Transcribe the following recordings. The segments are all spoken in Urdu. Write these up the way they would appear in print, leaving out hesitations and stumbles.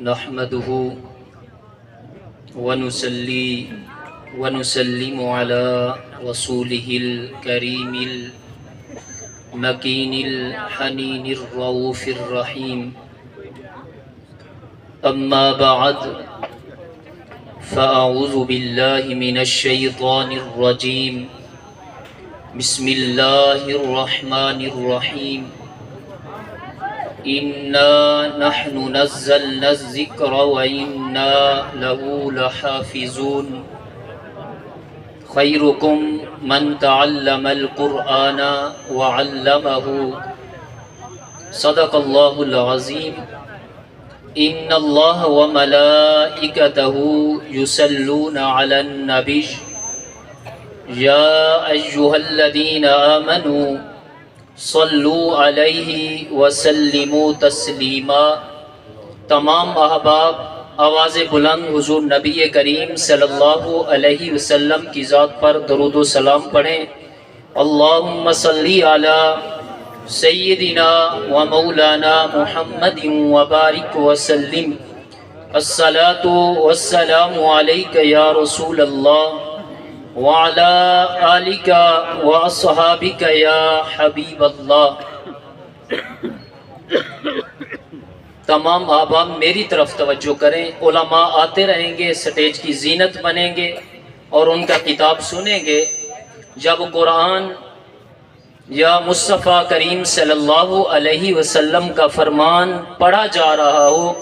نحمده ونصلي ونسلم على رسوله الكريم المكين الحنين الرؤوف الرحيم. أما بعد، فأعوذ بالله من الشيطان الرجيم. بسم الله الرحمن الرحيم. إنا نحن نزلنا الذكر وإنا له لحافظون. خيركم من تعلم القرآن وعلمه. صدق الله العظيم. إن الله وملائكته يصلون على النبي يا أيها الذين آمنوا صلوا علیہ وسلموا تسلیما. تمام احباب آواز بلند حضور نبی کریم صلی اللہ علیہ وسلم کی ذات پر درود و سلام پڑھیں. اللہم صلی علی سیدنا و مولانا محمد وبارک وسلم. الصلاة والسلام علیک یا رسول اللہ وعلى آلك وأصحابك يا حبیب اللہ. تمام احباب میری طرف توجہ کریں. علماء آتے رہیں گے، سٹیج کی زینت بنیں گے اور ان کا کتاب سنیں گے. جب قرآن یا مصطفیٰ کریم صلی اللہ علیہ وسلم کا فرمان پڑھا جا رہا ہو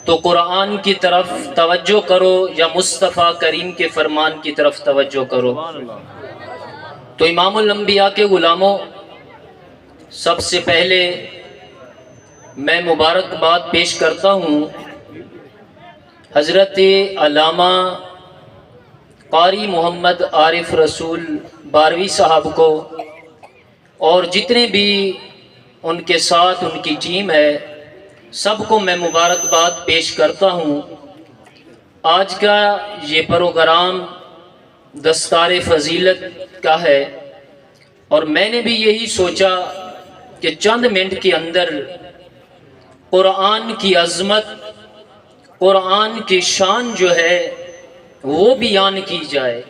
تو قرآن کی طرف توجہ کرو یا مصطفیٰ کریم کے فرمان کی طرف توجہ کرو. تو امام الانبیاء کے غلاموں، سب سے پہلے میں مبارکباد پیش کرتا ہوں حضرت علامہ قاری محمد عارف رسول باروی صاحب کو اور جتنے بھی ان کے ساتھ ان کی ٹیم ہے، سب کو میں مبارکباد پیش کرتا ہوں. آج کا یہ پروگرام دستار فضیلت کا ہے اور میں نے بھی یہی سوچا کہ چند منٹ کے اندر قرآن کی عظمت، قرآن کی شان جو ہے وہ بیان کی جائے.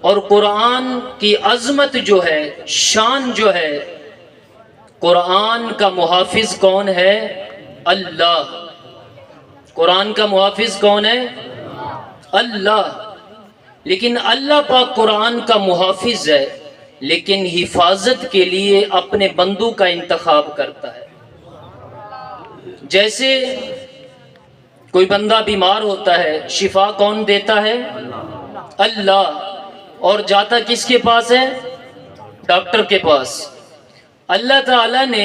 اور قرآن کی عظمت جو ہے، شان جو ہے، قرآن کا محافظ کون ہے؟ اللہ. قرآن کا محافظ کون ہے؟ اللہ. لیکن اللہ پاک قرآن کا محافظ ہے، لیکن حفاظت کے لیے اپنے بندوں کا انتخاب کرتا ہے. جیسے کوئی بندہ بیمار ہوتا ہے، شفا کون دیتا ہے؟ اللہ. اور جاتا کس کے پاس ہے؟ ڈاکٹر کے پاس. اللہ تعالیٰ نے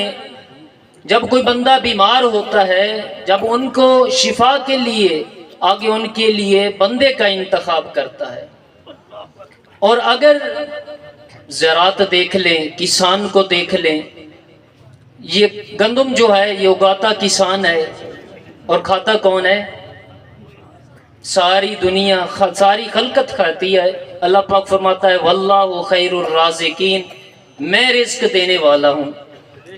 جب کوئی بندہ بیمار ہوتا ہے، جب ان کو شفا کے لیے آگے ان کے لیے بندے کا انتخاب کرتا ہے. اور اگر زراعت دیکھ لیں، کسان کو دیکھ لیں، یہ گندم جو ہے یہ اگاتا کسان ہے اور کھاتا کون ہے؟ ساری دنیا، ساری خلقت کھاتی ہے. اللہ پاک فرماتا ہے واللہ خیر الرازقین، میں رزق دینے والا ہوں.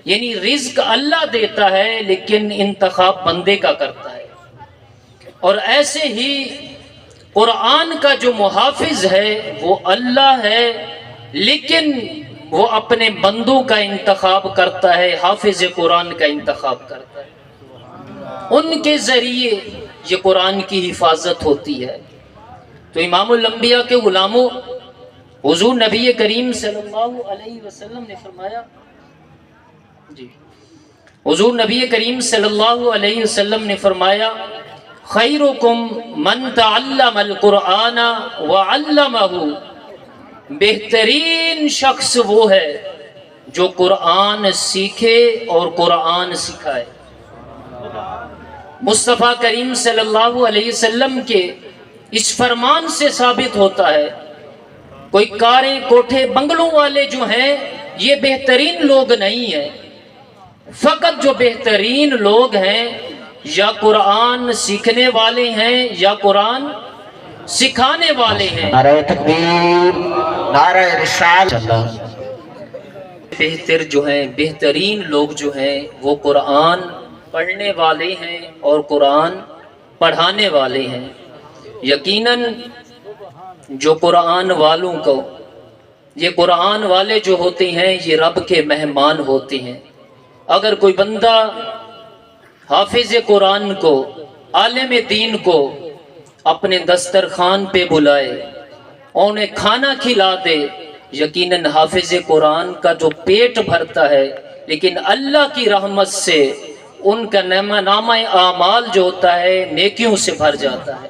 یعنی رزق اللہ دیتا ہے لیکن انتخاب بندے کا کرتا ہے. اور ایسے ہی قرآن کا جو محافظ ہے وہ اللہ ہے، لیکن وہ اپنے بندوں کا انتخاب کرتا ہے، حافظ قرآن کا انتخاب کرتا ہے. ان کے ذریعے یہ قرآن کی حفاظت ہوتی ہے. تو امام الانبیاء کے غلاموں، حضور نبی کریم صلی اللہ علیہ وسلم نے فرمایا، حضور نبی کریم صلی اللہ علیہ وسلم نے فرمایا خیرکم من تعلم القرآن وعلمہ. بہترین شخص وہ ہے جو قرآن سیکھے اور قرآن سکھائے. مصطفیٰ کریم صلی اللہ علیہ وسلم کے اس فرمان سے ثابت ہوتا ہے کوئی کاریں، کوٹھے، بنگلوں والے جو ہیں یہ بہترین لوگ نہیں ہیں. فقط جو بہترین لوگ ہیں یا قرآن سیکھنے والے ہیں یا قرآن سکھانے والے ہیں. نعرہ تکبیر، نعرہ رسالت. بہتر جو ہیں، بہترین لوگ جو ہیں وہ قرآن پڑھنے والے ہیں اور قرآن پڑھانے والے ہیں۔ یقیناً جو قرآن والوں کو، یہ قرآن والے جو ہوتے ہیں یہ رب کے مہمان ہوتے ہیں۔ اگر کوئی بندہ حافظ قرآن کو، عالم دین کو اپنے دسترخوان پہ بلائے، انہیں کھانا کھلا دے، یقیناً حافظ قرآن کا جو پیٹ بھرتا ہے، لیکن اللہ کی رحمت سے ان کا نامہ اعمال جو ہوتا ہے نیکیوں سے بھر جاتا ہے۔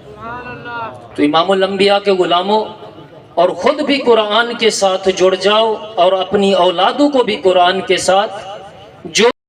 تو امام الانبیاء کے غلاموں، اور خود بھی قرآن کے ساتھ جڑ جاؤ اور اپنی اولادوں کو بھی قرآن کے ساتھ جوڑ